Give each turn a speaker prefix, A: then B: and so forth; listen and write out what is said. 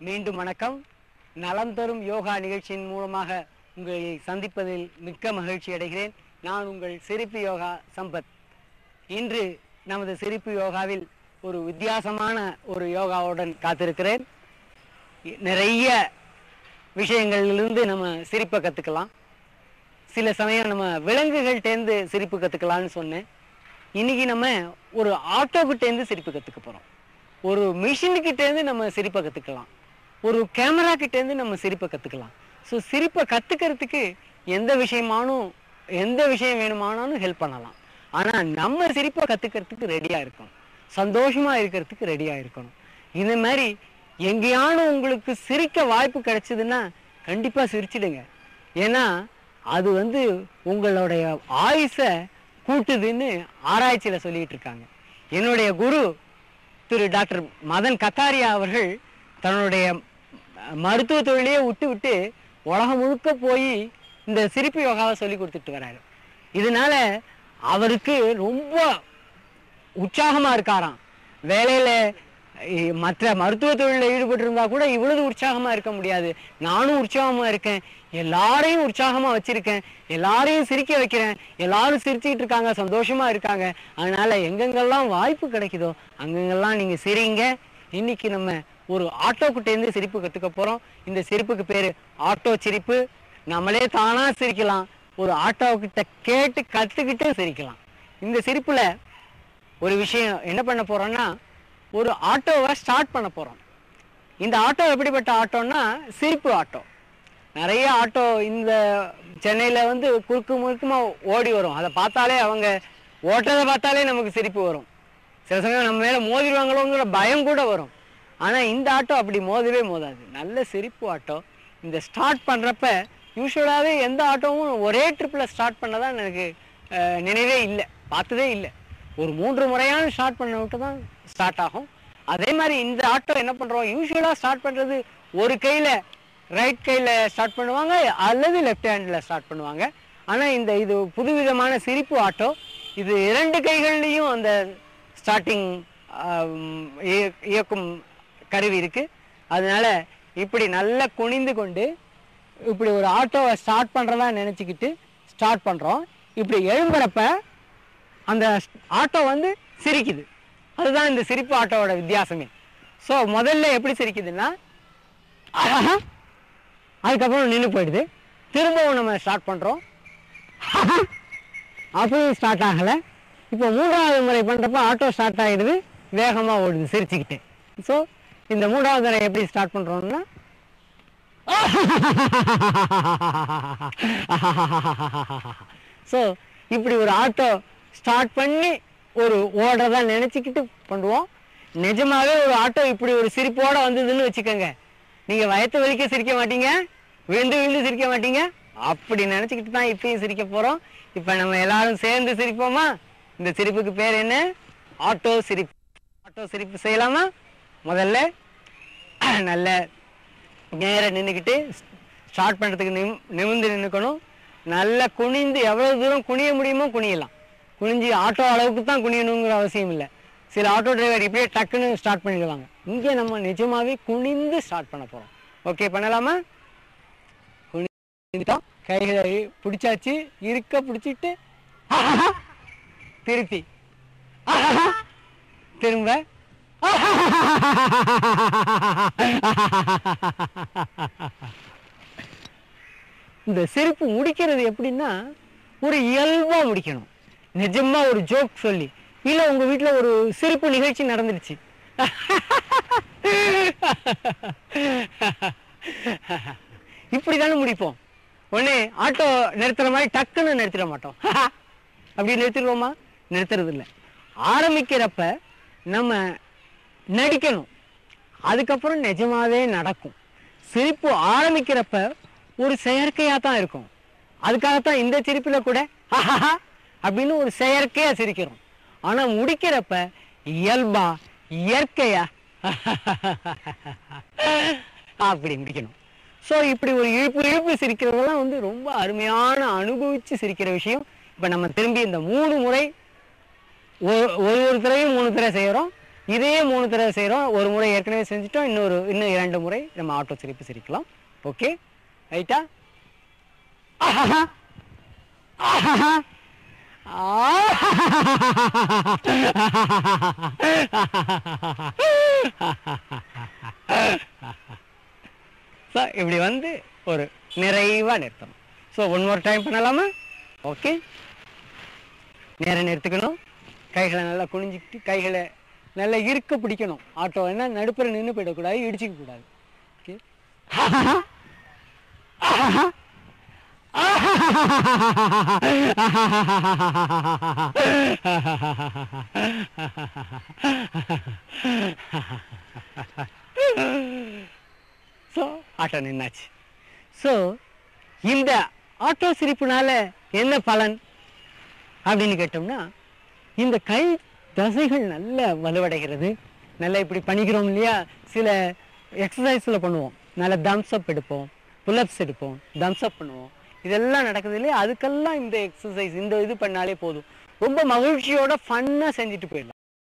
A: மீண்டும் வணக்கம். நலம் தரும் யோகா நிகழ்ச்சியின் மூலமாக உங்களை சந்திப்பதில் மிக்க மகிழ்ச்சி அடைகிறேன். நான் உங்கள் சிரிப்பு யோகா சம்பத். இன்று நமது சிரிப்பு யோகாவில் ஒரு வித்தியாசமான ஒரு யோகாவுடன் காத்திருக்கிறேன். நிறைய விஷயங்களிலிருந்து நம்ம சிரிப்பை கற்றுக்கலாம். சில சமயம் நம்ம விலங்குகள்கிட்டேருந்து சிரிப்பு கற்றுக்கலான்னு சொன்னேன். இன்னைக்கு நம்ம ஒரு ஆட்டோக்கிட்டேருந்து சிரிப்பு கற்றுக்க போகிறோம். ஒரு மிஷின்கிட்டேருந்து நம்ம சிரிப்பை கற்றுக்கலாம். ஒரு கேமரா கிட்டேருந்து நம்ம சிரிப்பை கற்றுக்கலாம். ஸோ சிரிப்பை கற்றுக்கிறதுக்கு எந்த விஷயம் வேணுமானாலும் ஹெல்ப் பண்ணலாம். ஆனால் நம்ம சிரிப்பை கற்றுக்கிறதுக்கு ரெடியாக இருக்கணும், சந்தோஷமாக இருக்கிறதுக்கு ரெடியாக இருக்கணும். இந்த மாதிரி எங்கேயானும் உங்களுக்கு சிரிக்க வாய்ப்பு கிடைச்சதுன்னா கண்டிப்பாக சிரிச்சிடுங்க. ஏன்னா அது உங்களுடைய ஆயுசை கூட்டுதுன்னு ஆராய்ச்சியில் சொல்லிகிட்டு இருக்காங்க. என்னுடைய குரு திரு டாக்டர் மதன் கத்தாரியா அவர்கள் தன்னுடைய மருத்துவ தொழிலையே விட்டு உலகம் முழுக்க போய் இந்த சிரிப்பு யோகாவை சொல்லி கொடுத்துட்டு வர்றாரு. இதனால அவருக்கு ரொம்ப உற்சாகமா இருக்காராம். வேலையில மற்ற மருத்துவ தொழிலில் ஈடுபட்டு இருந்தா கூட இவ்வளவு உற்சாகமா இருக்க முடியாது. நானும் உற்சாகமா இருக்கேன், எல்லாரையும் உற்சாகமா வச்சிருக்கேன், எல்லாரையும் சிரிக்க வைக்கிறேன், எல்லாரும் சிரிச்சுக்கிட்டு இருக்காங்க, சந்தோஷமா இருக்காங்க. அதனால எங்கெங்கெல்லாம் வாய்ப்பு கிடைக்குதோ அங்கெங்கெல்லாம் நீங்க சிரிங்க. இன்னைக்கு நம்ம ஒரு ஆட்டோக்கிட்டேருந்து சிரிப்பு கற்றுக்க போகிறோம். இந்த சிரிப்புக்கு பேர் ஆட்டோ சிரிப்பு. நம்மளே தானாக சிரிக்கலாம், ஒரு ஆட்டோக்கிட்ட கேட்டு கற்றுக்கிட்டு சிரிக்கலாம். இந்த சிரிப்பில் ஒரு விஷயம் என்ன பண்ண போகிறோன்னா, ஒரு ஆட்டோவை ஸ்டார்ட் பண்ண போகிறோம். இந்த ஆட்டோ எப்படிப்பட்ட ஆட்டோன்னா சிரிப்பு ஆட்டோ. நிறைய ஆட்டோ இந்த சென்னையில் குறுக்கு முறுக்குமாக ஓடி வரும். அதை பார்த்தாலே அவங்க ஓட்டுறதை பார்த்தாலே நமக்கு சிரிப்பு வரும். சில சமயம் நம்ம மேலே மோதிடுவாங்களோங்கிற பயம் கூட வரும். ஆனால் இந்த ஆட்டோ அப்படி மோதவே மோதாது, நல்ல சிரிப்பு ஆட்டோ. இந்த ஸ்டார்ட் பண்ணுறப்ப யூஸ்வலாகவே எந்த ஆட்டோவும் ஒரே ட்ரிப்பில் ஸ்டார்ட் பண்ணதான் எனக்கு நினைவே இல்லை, பார்த்ததே இல்லை. ஒரு 3 முறையான ஸ்டார்ட் பண்ண விட்டு தான் ஸ்டார்ட் ஆகும். அதே மாதிரி இந்த ஆட்டோ என்ன பண்ணுறோம், யூஸ்வலாக ஸ்டார்ட் பண்ணுறது ஒரு கையில் ரைட் கையில் ஸ்டார்ட் பண்ணுவாங்க அல்லது லெஃப்ட் ஹேண்டில் ஸ்டார்ட் பண்ணுவாங்க. ஆனால் இது புதுவிதமான சிரிப்பு ஆட்டோ. இது 2 கைகள்லேயும் அந்த ஸ்டார்டிங் இயக்கும் கருவி இருக்கு. அதனால இப்படி நல்லா குனிந்து கொண்டு இப்படி ஒரு ஆட்டோவை ஸ்டார்ட் பண்ணுறதா நினச்சிக்கிட்டு ஸ்டார்ட் பண்ணுறோம். இப்படி எழும்புறப்ப அந்த ஆட்டோ சிரிக்குது. அதுதான் இந்த சிரிப்பு ஆட்டோவோட வித்தியாசமே. ஸோ முதல்ல எப்படி சிரிக்குதுன்னா அதுக்கப்புறம் நின்று போயிடுது. திரும்பவும் நம்ம ஸ்டார்ட் பண்ணுறோம், அப்பவும் ஸ்டார்ட் ஆகலை. இப்போ 3வது முறை பண்ணுறப்ப ஆட்டோ ஸ்டார்ட் ஆகிடுது, வேகமாக ஓடுது சிரிச்சுக்கிட்டு. ஸோ இந்த 3வது முறை எப்படி ஸ்டார்ட் பண்ணுறோம்னா ஸோ இப்படி ஒரு ஆட்டோ ஸ்டார்ட் பண்ணி ஒரு ஓடுறதா நினச்சிக்கிட்டு பண்ணுவோம். நிஜமாவே ஒரு ஆட்டோ இப்படி ஒரு சிரிப்போடு வந்ததுன்னு வச்சுக்கோங்க, நீங்கள் வயத்து வலிக்க சிரிக்க மாட்டீங்க, விழுந்து சிரிக்க மாட்டீங்க. அப்படி நினச்சிக்கிட்டு தான் இப்பயும் சிரிக்க போகிறோம். இப்போ நம்ம எல்லாரும் சேர்ந்து சிரிப்போமா? இந்த சிரிப்புக்கு பேர் என்ன? ஆட்டோ சிரிப்பு. ஆட்டோ சிரிப்பு செய்யலாமா? முதல்ல நல்ல நேரம் நின்றுக்கிட்டு ஸ்டார்ட் பண்ணுறதுக்கு நிமிர்ந்து நின்றுக்கணும். நல்லா குனிந்து எவ்வளோ தூரம் குனிய முடியுமோ குனியலாம். குனிஞ்சு ஆட்டோ அளவுக்கு தான் குனியணுங்கிற அவசியம் இல்லை. சில ஆட்டோ டிரைவர் இப்படியே டக்குன்னு ஸ்டார்ட் பண்ணிடுவாங்க. இங்கே நம்ம நிஜமாகவே குனிந்து ஸ்டார்ட் பண்ண போகிறோம். ஓகே, பண்ணலாமா? குனிந்துட்டோம், கைகளை பிடிச்சாச்சு, இருக்க பிடிச்சிட்டு திருப்பி திரும்ப இந்த சிரிப்பு முடிக்கிறது எப்படின்னா ஒரு இயல்பா முடிக்கணும். நிஜமா ஒரு ஜோக் சொல்லி, இல்ல உங்க வீட்டுல ஒரு சிரிப்பு நிகழ்ச்சி நடந்துருச்சு, இப்படிதானே முடிப்போம். உடனே ஆட்டோ நிறுத்துற மாதிரி டக்குன்னு நிறுத்திட மாட்டோம். அப்படி நிறுத்திடுவோமா? நிறுத்துறது இல்லை. ஆரம்பிக்கிறப்ப நம்ம நடிக்கணும், அதுக்கப்புறம் நிஜமாவே நடக்கும். சிரிப்பு ஆரம்பிக்கிறப்ப ஒரு செயற்கையா தான் இருக்கும். அதுக்காகத்தான் இந்த சிரிப்புல கூட அப்படின்னு ஒரு செயற்கையா சிரிக்கிறோம். ஆனா முடிக்கிறப்ப இயல்பா இயற்கையா அப்படி முடிக்கணும். ஸோ இப்படி ஒரு இழுப்பு சிரிக்கிறதெல்லாம் ரொம்ப அருமையான அனுபவிச்சு சிரிக்கிற விஷயம். இப்போ நம்ம திரும்பி இந்த 3 முறை ஒரு தடவையும் 3 தடவை செய்கிறோம். இதே 3 தடவை செய்கிறோம். ஒரு முறை ஏற்கனவே செஞ்சுட்டோம், இன்னும் 2 முறை நம்ம ஆட்டோ சிரிப்பு சிரிக்கலாம். ஓகே, ரைட்டா? ஆஹா ஆஹா ஸோ இப்படி வந்து ஒரு நிறைவாக நிறுத்தணும். ஸோ 1 more டைம் பண்ணலாமா? ஓகே, நேரம் நிறுத்துக்கணும். கைகளை நல்லா குனிஞ்சிக்கிட்டு கைகளை நல்லா இருக்க பிடிக்கணும். ஆட்டோ என்ன நடுப்புற நின்று போயிடக்கூடாது, இடிச்சிக்க கூடாது. ஓகே, ஸோ ஆட்டோ நின்னாச்சு. ஸோ இந்த ஆட்டோ சிரிப்புனால என்ன பலன் அப்படின்னு கேட்டோம்னா, இந்த கை தசைகள் நல்ல வலுவடைகிறது. நல்லா இப்படி பண்ணிக்கிறோம் இல்லையா, சில எக்ஸசைஸில் பண்ணுவோம், நல்ல தம்ஸ் அப் எடுப்போம், புல்அப்ஸ் எடுப்போம், தம்ஸ் அப் பண்ணுவோம், இதெல்லாம் நடக்குது இல்லையா, அதுக்கெல்லாம் இந்த எக்ஸசைஸ் இந்த இது பண்ணாலே போதும். ரொம்ப மகிழ்ச்சியோட ஃபன்னாக செஞ்சுட்டு போயிடலாம்.